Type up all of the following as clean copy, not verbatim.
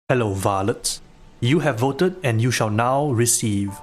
Hello varlets. You have voted and you shall now receive.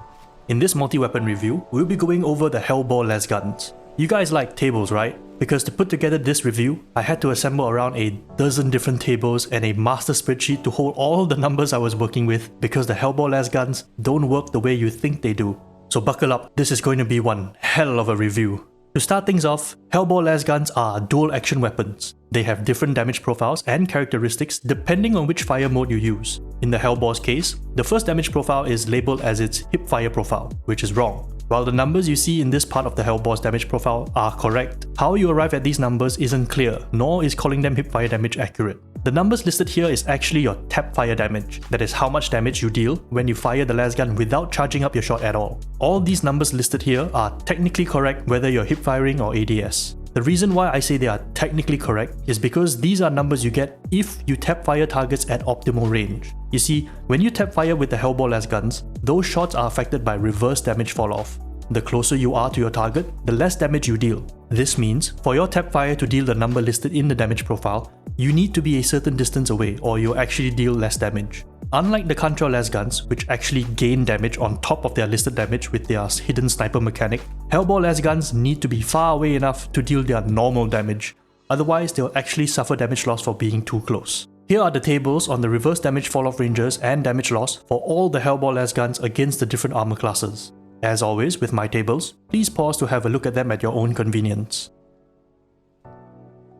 In this multi-weapon review, we'll be going over the Helbore Lasguns. You guys like tables, right? Because to put together this review, I had to assemble around a dozen different tables and a master spreadsheet to hold all the numbers I was working with because the Helbore Lasguns don't work the way you think they do. So buckle up, this is going to be one hell of a review. To start things off, Helbore Lasguns are dual action weapons. They have different damage profiles and characteristics depending on which fire mode you use. In the Helbore's case, the first damage profile is labelled as its hip fire profile, which is wrong. While the numbers you see in this part of the Helbore's damage profile are correct, how you arrive at these numbers isn't clear, nor is calling them hip fire damage accurate. The numbers listed here is actually your tap fire damage, that is how much damage you deal when you fire the lasgun without charging up your shot at all. All these numbers listed here are technically correct whether you're hip firing or ADS. The reason why I say they are technically correct is because these are numbers you get if you tap fire targets at optimal range. You see, when you tap fire with the Helbore Lasguns, those shots are affected by reverse damage fall off. The closer you are to your target, the less damage you deal. This means, for your tap fire to deal the number listed in the damage profile, you need to be a certain distance away or you'll actually deal less damage. Unlike the Contra Lasguns, which actually gain damage on top of their listed damage with their hidden sniper mechanic, Helbore Lasguns need to be far away enough to deal their normal damage, otherwise they'll actually suffer damage loss for being too close. Here are the tables on the reverse damage fall-off ranges and damage loss for all the Helbore Lasguns against the different armor classes. As always with my tables, please pause to have a look at them at your own convenience.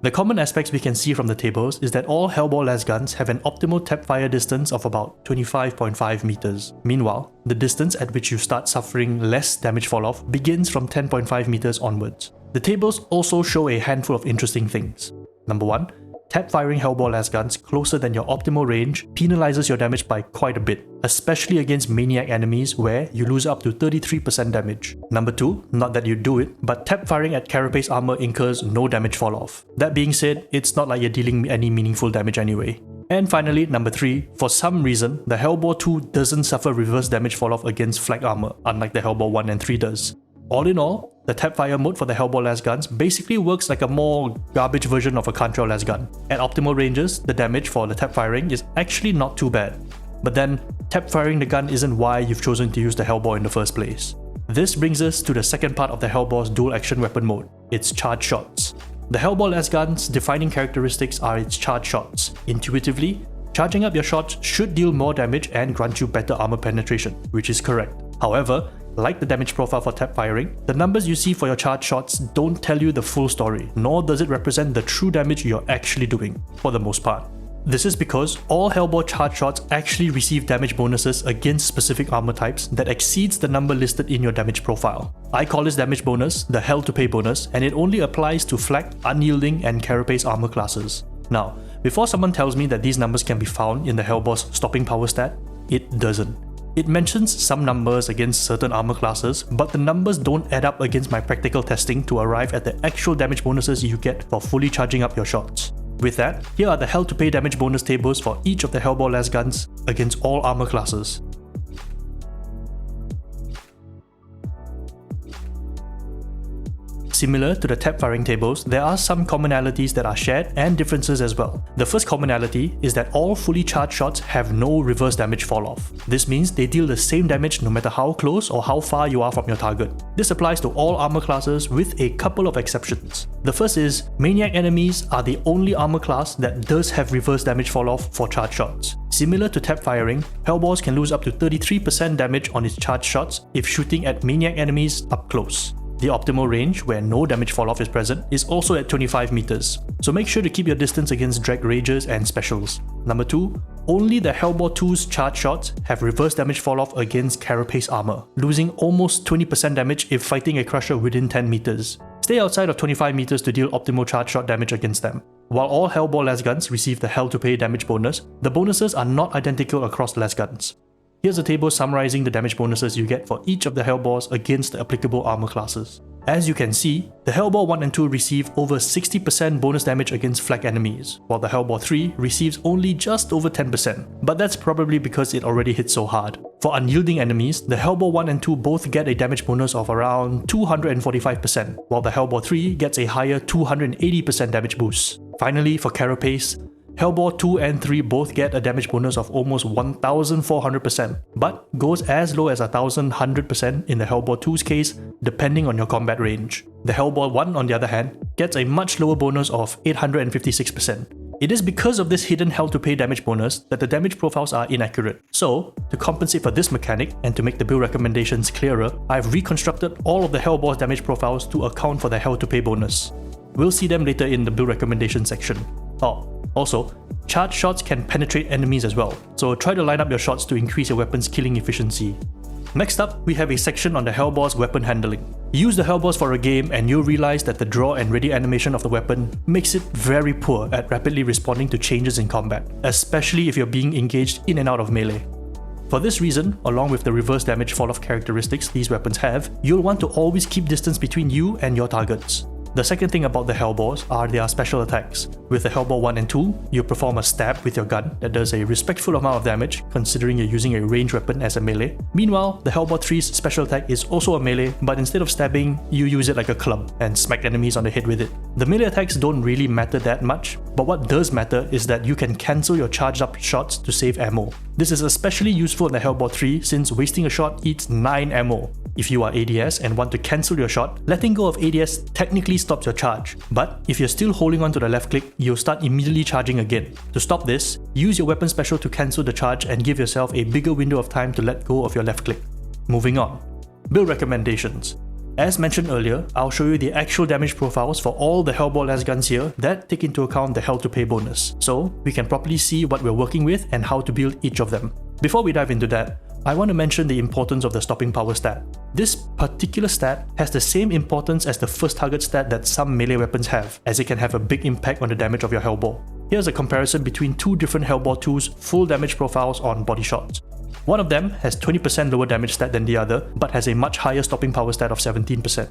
The common aspects we can see from the tables is that all Helbore Lasguns have an optimal tap fire distance of about 25.5 meters. Meanwhile, the distance at which you start suffering less damage fall-off begins from 10.5 meters onwards. The tables also show a handful of interesting things. Number 1. Tap firing Helbore Lasguns closer than your optimal range penalizes your damage by quite a bit, especially against maniac enemies where you lose up to 33% damage. Number 2, not that you do it, but tap firing at carapace armor incurs no damage fall off. That being said, it's not like you're dealing any meaningful damage anyway. And finally, number 3, for some reason, the Helbore II doesn't suffer reverse damage fall off against flak armor, unlike the Helbore 1 and 3 does. All in all, the tap fire mode for the Helbore Lasguns basically works like a more garbage version of a Contra Lasgun. At optimal ranges, the damage for the tap firing is actually not too bad. But then, tap firing the gun isn't why you've chosen to use the Helbore in the first place. This brings us to the second part of the Helbore's dual action weapon mode, its charge shots. The Helbore Lasgun's defining characteristics are its charge shots. Intuitively, charging up your shots should deal more damage and grant you better armor penetration, which is correct. However, like the damage profile for tap firing, the numbers you see for your charge shots don't tell you the full story, nor does it represent the true damage you're actually doing, for the most part. This is because all Helbore charge shots actually receive damage bonuses against specific armor types that exceeds the number listed in your damage profile. I call this damage bonus the Hell to Pay bonus, and it only applies to flak, unyielding, and carapace armor classes. Now, before someone tells me that these numbers can be found in the Helbore's stopping power stat, it doesn't. It mentions some numbers against certain armor classes, but the numbers don't add up against my practical testing to arrive at the actual damage bonuses you get for fully charging up your shots. With that, here are the Hell to Pay damage bonus tables for each of the Helbore Lasguns against all armor classes. Similar to the tap firing tables, there are some commonalities that are shared and differences as well. The first commonality is that all fully charged shots have no reverse damage fall off. This means they deal the same damage no matter how close or how far you are from your target. This applies to all armor classes with a couple of exceptions. The first is, maniac enemies are the only armor class that does have reverse damage fall off for charge shots. Similar to tap firing, Helbores can lose up to 33% damage on its charge shots if shooting at maniac enemies up close. The optimal range, where no damage fall-off is present, is also at 25 meters, so make sure to keep your distance against drag rages and specials. Number 2, only the Helbore II's charge shots have reverse damage fall-off against carapace armor, losing almost 20% damage if fighting a crusher within 10 meters. Stay outside of 25 meters to deal optimal charge shot damage against them. While all Helbore Lasguns receive the Hell to Pay damage bonus, the bonuses are not identical across Lasguns. Here's a table summarizing the damage bonuses you get for each of the Helbores against the applicable armor classes. As you can see, the Helbore 1 and 2 receive over 60% bonus damage against flak enemies, while the Helbore 3 receives only just over 10%, but that's probably because it already hit so hard. For unyielding enemies, the Helbore 1 and 2 both get a damage bonus of around 245%, while the Helbore 3 gets a higher 280% damage boost. Finally, for carapace, Helbore 2 and 3 both get a damage bonus of almost 1400%, but goes as low as 1100% in the Helbore 2's case, depending on your combat range. The Helbore 1, on the other hand, gets a much lower bonus of 856%. It is because of this hidden hell to pay damage bonus that the damage profiles are inaccurate. So, to compensate for this mechanic and to make the build recommendations clearer, I've reconstructed all of the Helbore's damage profiles to account for the hell to pay bonus. We'll see them later in the build recommendation section. Also, charged shots can penetrate enemies as well, so try to line up your shots to increase your weapon's killing efficiency. Next up, we have a section on the Helbore's weapon handling. Use the Helbores for a game and you'll realize that the draw and ready animation of the weapon makes it very poor at rapidly responding to changes in combat, especially if you're being engaged in and out of melee. For this reason, along with the reverse damage fall-off characteristics these weapons have, you'll want to always keep distance between you and your targets. The second thing about the Helbores are their special attacks. With the Helbore 1 and 2, you perform a stab with your gun that does a respectful amount of damage considering you're using a ranged weapon as a melee. Meanwhile, the Helbore 3's special attack is also a melee, but instead of stabbing, you use it like a club and smack enemies on the head with it. The melee attacks don't really matter that much, but what does matter is that you can cancel your charged up shots to save ammo. This is especially useful in the Helbore 3 since wasting a shot eats 9 ammo. If you are ADS and want to cancel your shot, letting go of ADS technically stops your charge, but if you're still holding on to the left click, you'll start immediately charging again. To stop this, use your weapon special to cancel the charge and give yourself a bigger window of time to let go of your left click. Moving on. Build recommendations. As mentioned earlier, I'll show you the actual damage profiles for all the Helbore Lasguns here that take into account the hell to pay bonus, so we can properly see what we're working with and how to build each of them. Before we dive into that, I want to mention the importance of the stopping power stat. This particular stat has the same importance as the first target stat that some melee weapons have, as it can have a big impact on the damage of your Helbore. Here's a comparison between two different Helbore 2's full damage profiles on body shots. One of them has 20% lower damage stat than the other, but has a much higher stopping power stat of 17%.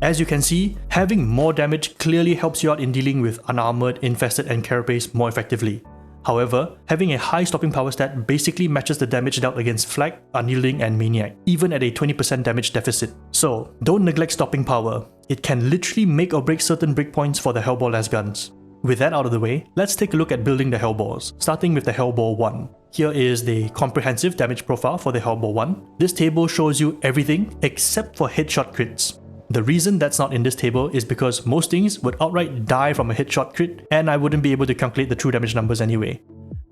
As you can see, having more damage clearly helps you out in dealing with unarmored, infested, and carapace more effectively. However, having a high stopping power stat basically matches the damage dealt against Flak, Unyielding, and Maniac, even at a 20% damage deficit. So, don't neglect stopping power. It can literally make or break certain breakpoints for the Helbore Lasguns. With that out of the way, let's take a look at building the Helbores, starting with the Helbore 1. Here is the comprehensive damage profile for the Helbore 1. This table shows you everything except for headshot crits. The reason that's not in this table is because most things would outright die from a headshot crit and I wouldn't be able to calculate the true damage numbers anyway.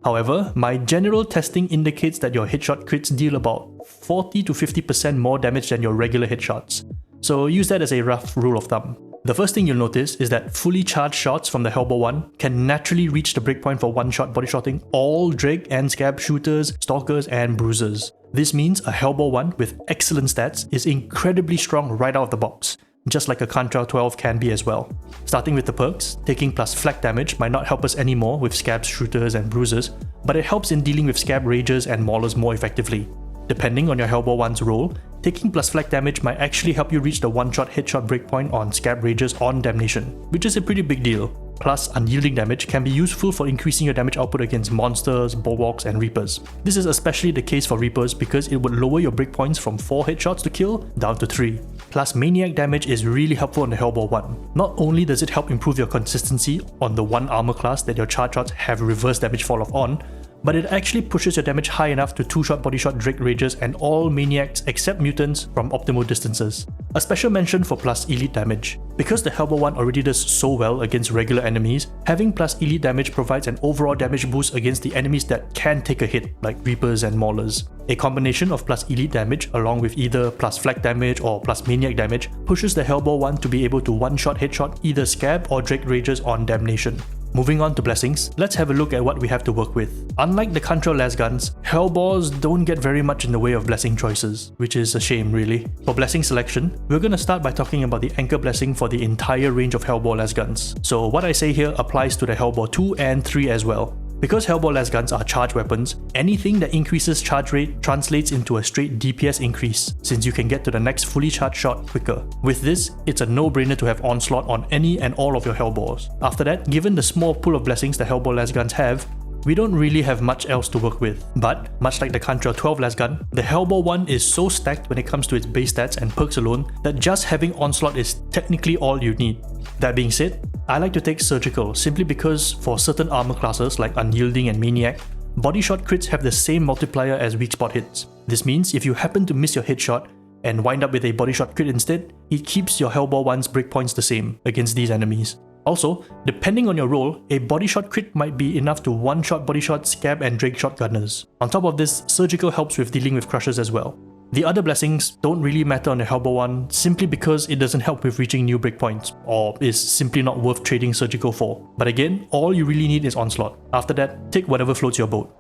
However, my general testing indicates that your headshot crits deal about 40 to 50% more damage than your regular headshots. So use that as a rough rule of thumb. The first thing you'll notice is that fully charged shots from the Helbore 1 can naturally reach the breakpoint for one-shot body-shotting all Drake and Scab shooters, stalkers, and bruisers. This means a Helbore 1 with excellent stats is incredibly strong right out of the box, just like a Cantrell 12 can be as well. Starting with the perks, taking plus flak damage might not help us anymore with Scab's shooters and bruisers, but it helps in dealing with Scab ragers and maulers more effectively. Depending on your Helbore 1's role, taking plus flak damage might actually help you reach the one-shot headshot breakpoint on Scab Ragers on Damnation, which is a pretty big deal. Plus, unyielding damage can be useful for increasing your damage output against monsters, bulwarks, and reapers. This is especially the case for reapers because it would lower your breakpoints from 4 headshots to kill down to 3. Plus, maniac damage is really helpful on the Helbore 1. Not only does it help improve your consistency on the one armor class that your charge shots have reverse damage fall off on, but it actually pushes your damage high enough to 2-shot body-shot Drake Ragers and all maniacs except mutants from optimal distances. A special mention for plus elite damage. Because the Helbore 1 already does so well against regular enemies, having plus elite damage provides an overall damage boost against the enemies that can take a hit, like Reapers and Maulers. A combination of plus elite damage along with either plus flak damage or plus maniac damage pushes the Helbore 1 to be able to one-shot headshot either Scab or Drake Ragers on Damnation. Moving on to blessings, let's have a look at what we have to work with. Unlike the Cantrell Lasguns, Helbores don't get very much in the way of blessing choices, which is a shame really. For blessing selection, we're going to start by talking about the anchor blessing for the entire range of Helbore Lasguns. So what I say here applies to the Helbore 2 and 3 as well. Because Helbore Lasguns are charge weapons, anything that increases charge rate translates into a straight DPS increase, since you can get to the next fully charged shot quicker. With this, it's a no-brainer to have Onslaught on any and all of your Helbores. After that, given the small pool of blessings the Helbore Lasguns have, we don't really have much else to work with. But, much like the Country of 12 Lasgun, the Helbore I is so stacked when it comes to its base stats and perks alone that just having Onslaught is technically all you need. That being said, I like to take Surgical simply because for certain armor classes like Unyielding and Maniac, body shot crits have the same multiplier as weak spot hits. This means if you happen to miss your headshot and wind up with a body shot crit instead, it keeps your Helbore I's breakpoints the same against these enemies. Also, depending on your role, a body shot crit might be enough to one-shot body shot, scab and drake shotgunners. On top of this, Surgical helps with dealing with crushers as well. The other blessings don't really matter on the Helbore I simply because it doesn't help with reaching new breakpoints, or is simply not worth trading Surgical for. But again, all you really need is Onslaught. After that, take whatever floats your boat.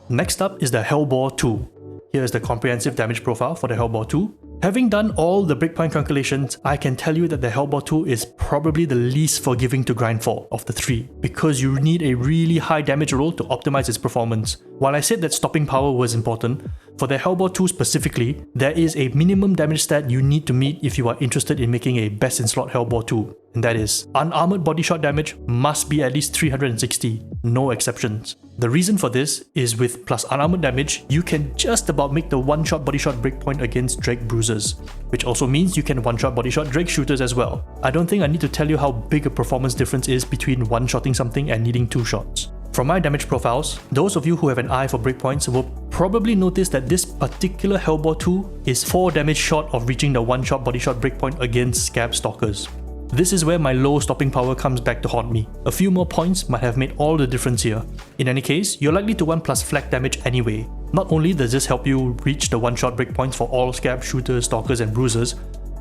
Next up is the Helbore II. Here is the comprehensive damage profile for the Helbore II. Having done all the breakpoint calculations, I can tell you that the Helbore II is probably the least forgiving to grind for of the three, because you need a really high damage roll to optimize its performance. While I said that stopping power was important, for the Helbore II specifically, there is a minimum damage stat you need to meet if you are interested in making a best in slot Helbore II, and that is, unarmored body shot damage must be at least 360, no exceptions. The reason for this is with plus unarmored damage, you can just about make the one-shot body shot breakpoint against Drake bruisers, which also means you can one-shot body shot Drake shooters as well. I don't think I need to tell you how big a performance difference is between one-shotting something and needing two shots. From my damage profiles, those of you who have an eye for breakpoints will probably notice that this particular Helbore II is 4 damage short of reaching the one-shot body shot breakpoint against Scab Stalkers. This is where my low stopping power comes back to haunt me. A few more points might have made all the difference here. In any case, you're likely to want plus flak damage anyway. Not only does this help you reach the one-shot breakpoints for all Scab, Shooters, Stalkers and Bruisers,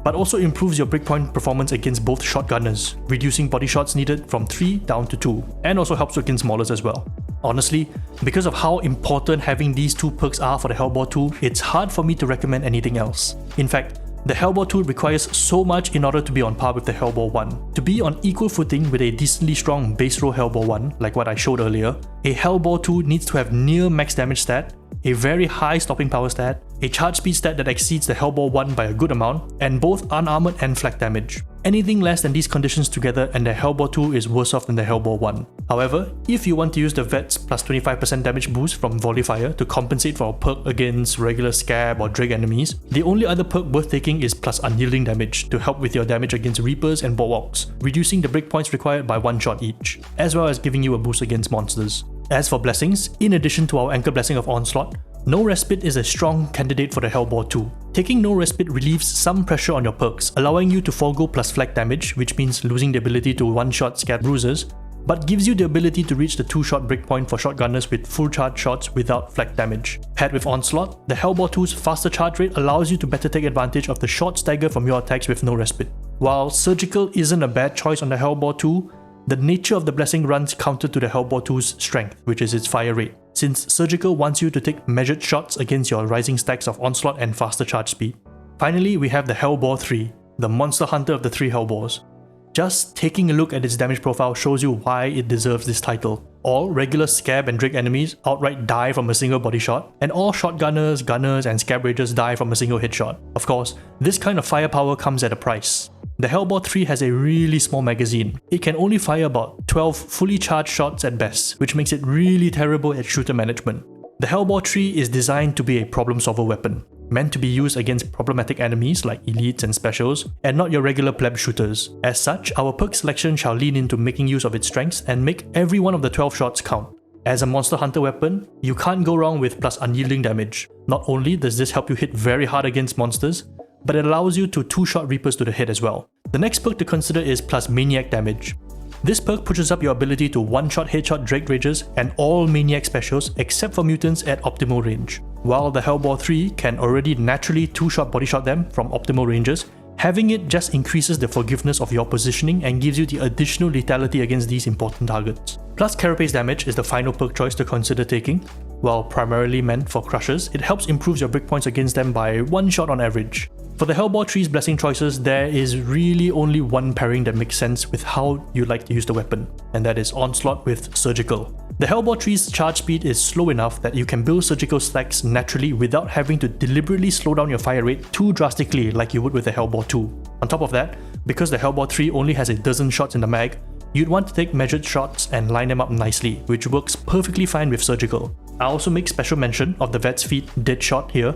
but also improves your breakpoint performance against both shotgunners, reducing body shots needed from 3 down to 2, and also helps against maulers as well. Honestly, because of how important having these two perks are for the Helbore II, it's hard for me to recommend anything else. In fact, the Helbore II requires so much in order to be on par with the Helbore I. To be on equal footing with a decently strong base row Helbore I, like what I showed earlier, a Helbore II needs to have near max damage stat, a very high stopping power stat, a charge speed stat that exceeds the Helbore I by a good amount, and both unarmored and flak damage. Anything less than these conditions together and the Helbore II is worse off than the Helbore I. However, if you want to use the Vet's plus 25% damage boost from Volley Fire to compensate for a perk against regular Scab or Drake enemies, the only other perk worth taking is plus Unyielding damage to help with your damage against Reapers and Bulwarks, reducing the breakpoints required by 1 shot each, as well as giving you a boost against monsters. As for blessings, in addition to our anchor blessing of Onslaught, No Respite is a strong candidate for the Helbore II. Taking No Respite relieves some pressure on your perks, allowing you to forego plus flak damage, which means losing the ability to one-shot Scab Bruisers, but gives you the ability to reach the 2-shot breakpoint for shotgunners with full charge shots without flak damage. Paired with Onslaught, the Helbore II's faster charge rate allows you to better take advantage of the short stagger from your attacks with No Respite. While Surgical isn't a bad choice on the Helbore II, the nature of the blessing runs counter to the Helbore II's strength, which is its fire rate, since Surgical wants you to take measured shots against your rising stacks of Onslaught and faster charge speed. Finally, we have the Helbore III, the monster hunter of the 3 Helbores. Just taking a look at its damage profile shows you why it deserves this title. All regular Scab and Drake enemies outright die from a single body shot, and all shotgunners, gunners and Scab Ragers die from a single headshot. Of course, this kind of firepower comes at a price. The Helbore III has a really small magazine. It can only fire about 12 fully charged shots at best, which makes it really terrible at shooter management. The Helbore III is designed to be a problem solver weapon, meant to be used against problematic enemies like elites and specials, and not your regular pleb shooters. As such, our perk selection shall lean into making use of its strengths and make every one of the 12 shots count. As a monster hunter weapon, you can't go wrong with plus Unyielding damage. Not only does this help you hit very hard against monsters, but it allows you to 2-shot Reapers to the head as well. The next perk to consider is plus Maniac damage. This perk pushes up your ability to one-shot headshot Drake Ragers and all Maniac specials except for mutants at optimal range. While the Helbore III can already naturally 2-shot body shot them from optimal ranges, having it just increases the forgiveness of your positioning and gives you the additional lethality against these important targets. Plus Carapace damage is the final perk choice to consider taking. While primarily meant for crushers, it helps improve your breakpoints against them by 1 shot on average. For the Helbore III's blessing choices, there is really only one pairing that makes sense with how you like to use the weapon, and that is Onslaught with Surgical. The Helbore III's charge speed is slow enough that you can build Surgical stacks naturally without having to deliberately slow down your fire rate too drastically like you would with the Helbore II. On top of that, because the Helbore III only has a dozen shots in the mag, you'd want to take measured shots and line them up nicely, which works perfectly fine with surgical. I also make special mention of the vet's feat dead shot here.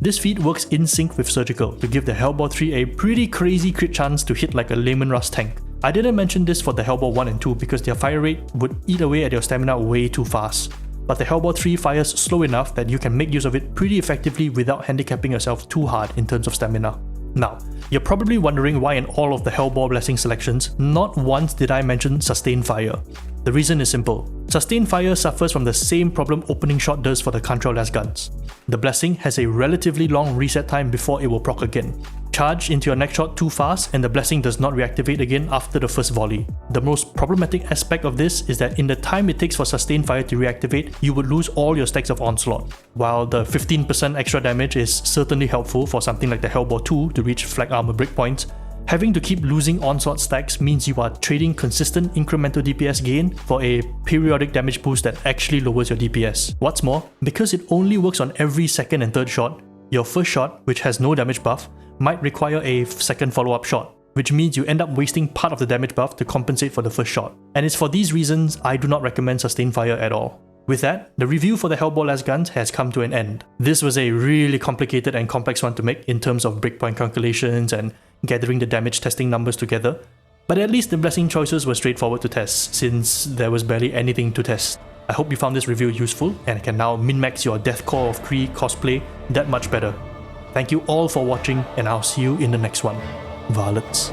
This feat works in sync with surgical to give the Helbore III a pretty crazy crit chance to hit like a Lehman Russ tank. I didn't mention this for the Helbore I and 2 because their fire rate would eat away at your stamina way too fast. But the Helbore III fires slow enough that you can make use of it pretty effectively without handicapping yourself too hard in terms of stamina. Now, you're probably wondering why in all of the Helbore blessing selections, not once did I mention sustained fire. The reason is simple. Sustained fire suffers from the same problem opening shot does for the Control Lasguns. The blessing has a relatively long reset time before it will proc again. Charge into your next shot too fast and the blessing does not reactivate again after the first volley. The most problematic aspect of this is that in the time it takes for sustained fire to reactivate, you would lose all your stacks of onslaught. While the 15% extra damage is certainly helpful for something like the Helbore II to reach flag armor breakpoints, having to keep losing onslaught stacks means you are trading consistent incremental DPS gain for a periodic damage boost that actually lowers your DPS. What's more, because it only works on every second and third shot, your first shot, which has no damage buff, might require a second follow-up shot, which means you end up wasting part of the damage buff to compensate for the first shot. And it's for these reasons I do not recommend sustained fire at all. With that, the review for the Helbore Lasguns has come to an end. This was a really complicated and complex one to make in terms of breakpoint calculations and gathering the damage testing numbers together, but at least the blessing choices were straightforward to test, since there was barely anything to test. I hope you found this review useful and can now min-max your Deathcore of Kree cosplay that much better. Thank you all for watching and I'll see you in the next one. Varlets.